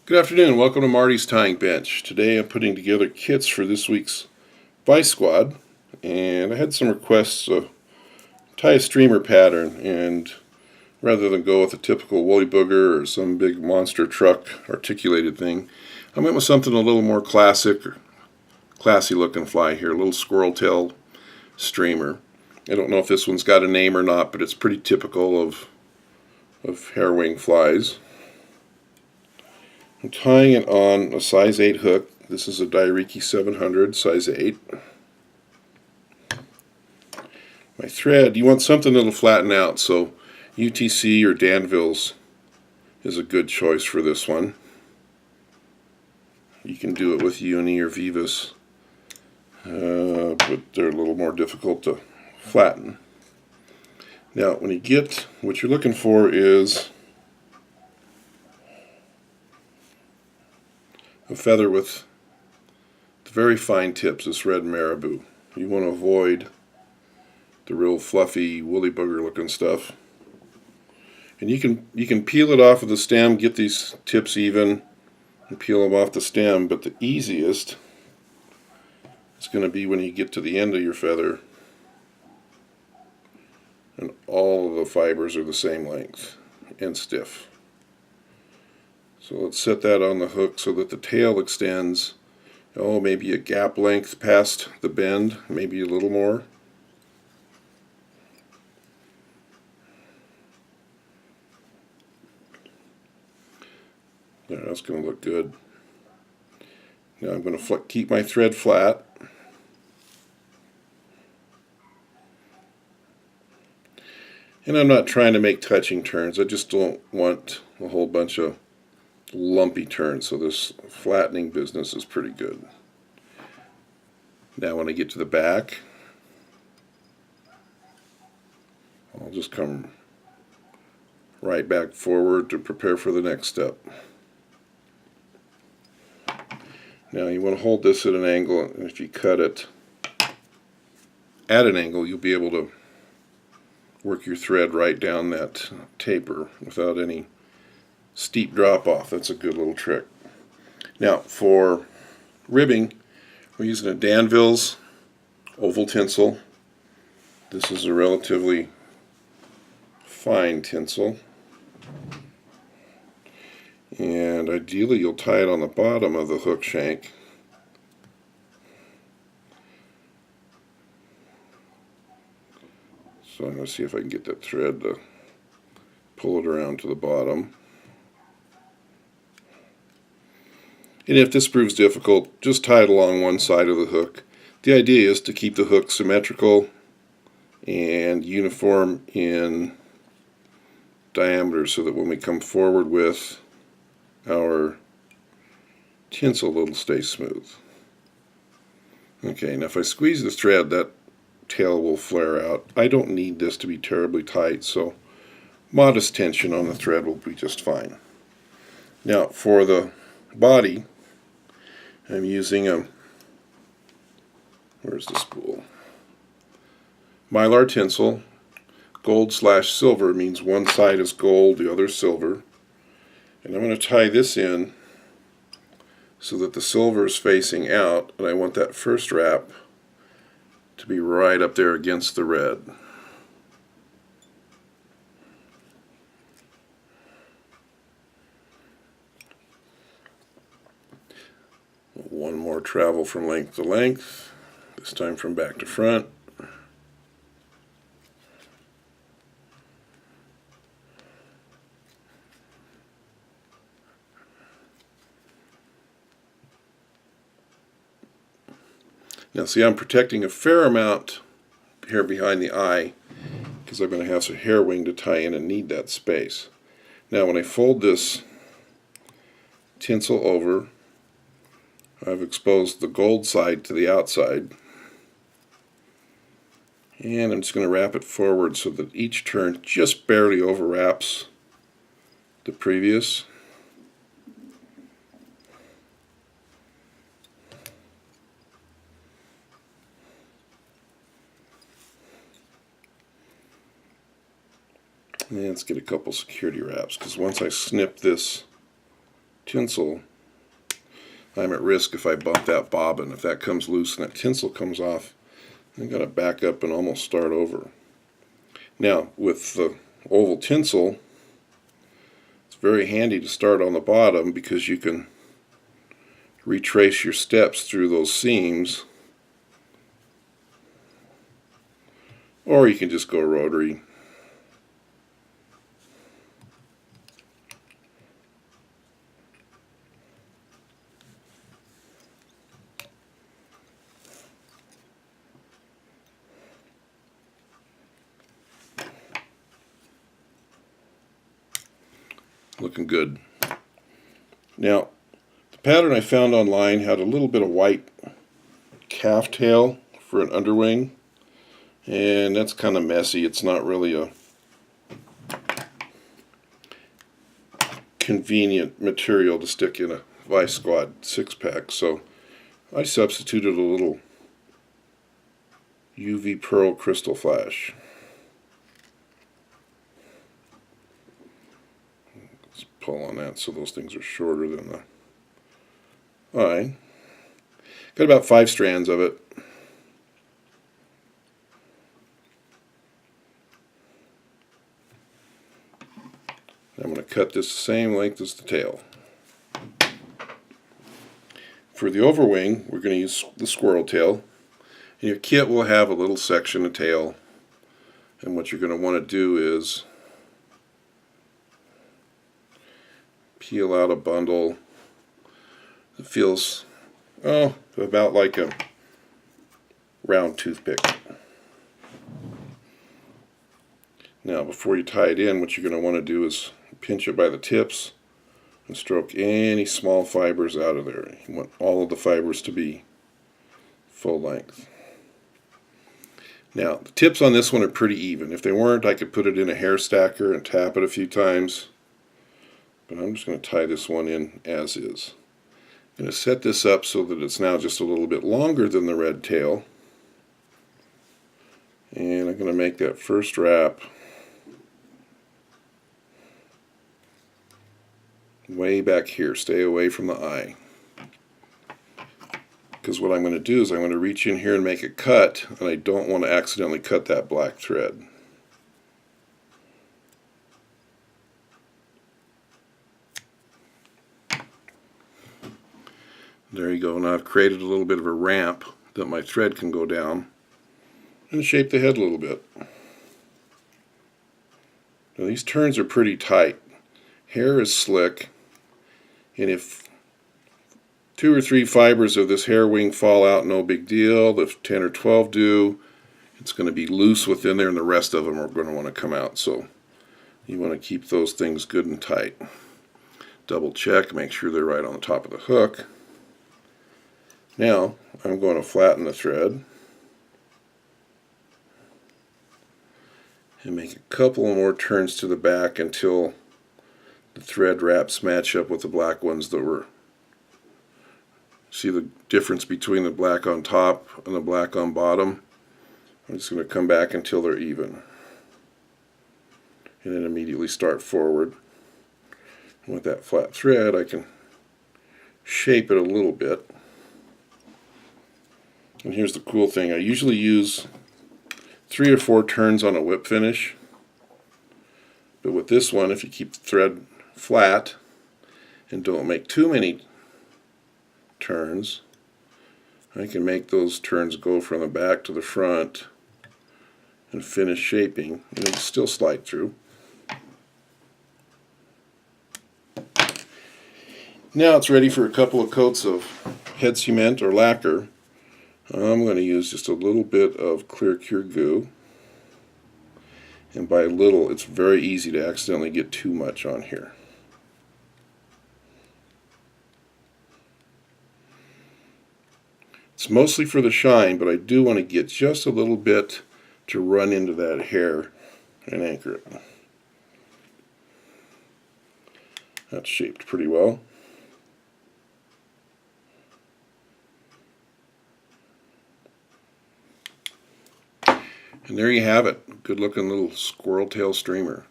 Good afternoon, welcome to Marty's Tying Bench. Today I'm putting together kits for this week's Vice Squad, and I had some requests to tie a streamer pattern, and rather than go with a typical woolly booger or some big monster truck articulated thing, I went with something a little more classic or classy looking fly here, a little Squirrel Tail Streamer. I don't know if this one's got a name or not, but it's pretty typical of hair-wing flies. I'm tying it on a size 8 hook. This is a Dai Riki 700, size 8. My thread, you want something that'll flatten out, so UTC or Danville's is a good choice for this one. You can do it with Uni or Vivas, but they're a little more difficult to flatten. Now, when you get, what you're looking for is a feather with very fine tips, this red Marabou. You want to avoid the real fluffy, woolly booger looking stuff. And you can peel it off of the stem, get these tips even, and peel them off the stem, but the easiest is going to be when you get to the end of your feather and all of the fibers are the same length and stiff. So let's set that on the hook so that the tail extends, maybe a gap length past the bend, maybe a little more. There, that's going to look good. Now I'm going to keep my thread flat. And I'm not trying to make touching turns. I just don't want a whole bunch of lumpy turns, so this flattening business is pretty good. Now when I get to the back, I'll just come right back forward to prepare for the next step. Now you want to hold this at an angle, and if you cut it at an angle, you'll be able to work your thread right down that taper without any steep drop off. That's a good little trick. Now for ribbing, we're using a Danville's oval tinsel. This is a relatively fine tinsel, and ideally you'll tie it on the bottom of the hook shank. So I'm going to see if I can get that thread to pull it around to the bottom. And if this proves difficult, just tie it along one side of the hook. The idea is to keep the hook symmetrical and uniform in diameter so that when we come forward with our tinsel, it'll stay smooth. Okay, now if I squeeze the thread, that tail will flare out. I don't need this to be terribly tight, so modest tension on the thread will be just fine. Now for the body, I'm using where's the spool? Mylar tinsel. Gold/silver means one side is gold, the other silver. And I'm going to tie this in so that the silver is facing out, and I want that first wrap to be right up there against the red. One more travel from length to length, this time from back to front. Now see, I'm protecting a fair amount here behind the eye because I'm going to have some hair wing to tie in and need that space. Now when I fold this tinsel over, I've exposed the gold side to the outside, and I'm just going to wrap it forward so that each turn just barely overwraps the previous. And let's get a couple security wraps, because once I snip this tinsel, I'm at risk if I bump that bobbin. If that comes loose and that tinsel comes off, I've got to back up and almost start over. Now, with the oval tinsel, it's very handy to start on the bottom because you can retrace your steps through those seams, or you can just go rotary. Looking good. Now, the pattern I found online had a little bit of white calf tail for an underwing, and that's kind of messy. It's not really a convenient material to stick in a Vice Squad 6-pack, so I substituted a little UV Pearl Krystal Flash. Let's pull on that so those things are shorter than the eye. Got about 5 strands of it. I'm going to cut this the same length as the tail. For the overwing, we're going to use the squirrel tail. And your kit will have a little section of tail. And what you're going to want to do is peel out a bundle that feels, about like a round toothpick. Now, before you tie it in, what you're going to want to do is pinch it by the tips and stroke any small fibers out of there. You want all of the fibers to be full length. Now, the tips on this one are pretty even. If they weren't, I could put it in a hair stacker and tap it a few times. But I'm just going to tie this one in as is. I'm going to set this up so that it's now just a little bit longer than the red tail. And I'm going to make that first wrap way back here. Stay away from the eye. Because what I'm going to do is I'm going to reach in here and make a cut, and I don't want to accidentally cut that black thread. There you go. Now I've created a little bit of a ramp that my thread can go down and shape the head a little bit. Now these turns are pretty tight. Hair is slick, and if 2 or 3 fibers of this hair wing fall out, no big deal. If 10 or 12 do, it's going to be loose within there, and the rest of them are going to want to come out. So you want to keep those things good and tight. Double check, make sure they're right on the top of the hook. Now I'm going to flatten the thread and make a couple more turns to the back until the thread wraps match up with the black ones that were. See the difference between the black on top and the black on bottom? I'm just going to come back until they're even. And then immediately start forward. And with that flat thread, I can shape it a little bit. And here's the cool thing. I usually use 3 or 4 turns on a whip finish. But with this one, if you keep the thread flat and don't make too many turns, I can make those turns go from the back to the front and finish shaping, and it'll still slide through. Now it's ready for a couple of coats of head cement or lacquer. I'm going to use just a little bit of clear cure goo, and by little it's very easy to accidentally get too much on here. It's mostly for the shine, but I do want to get just a little bit to run into that hair and anchor it. That's shaped pretty well. And there you have it. Good looking little squirrel tail streamer.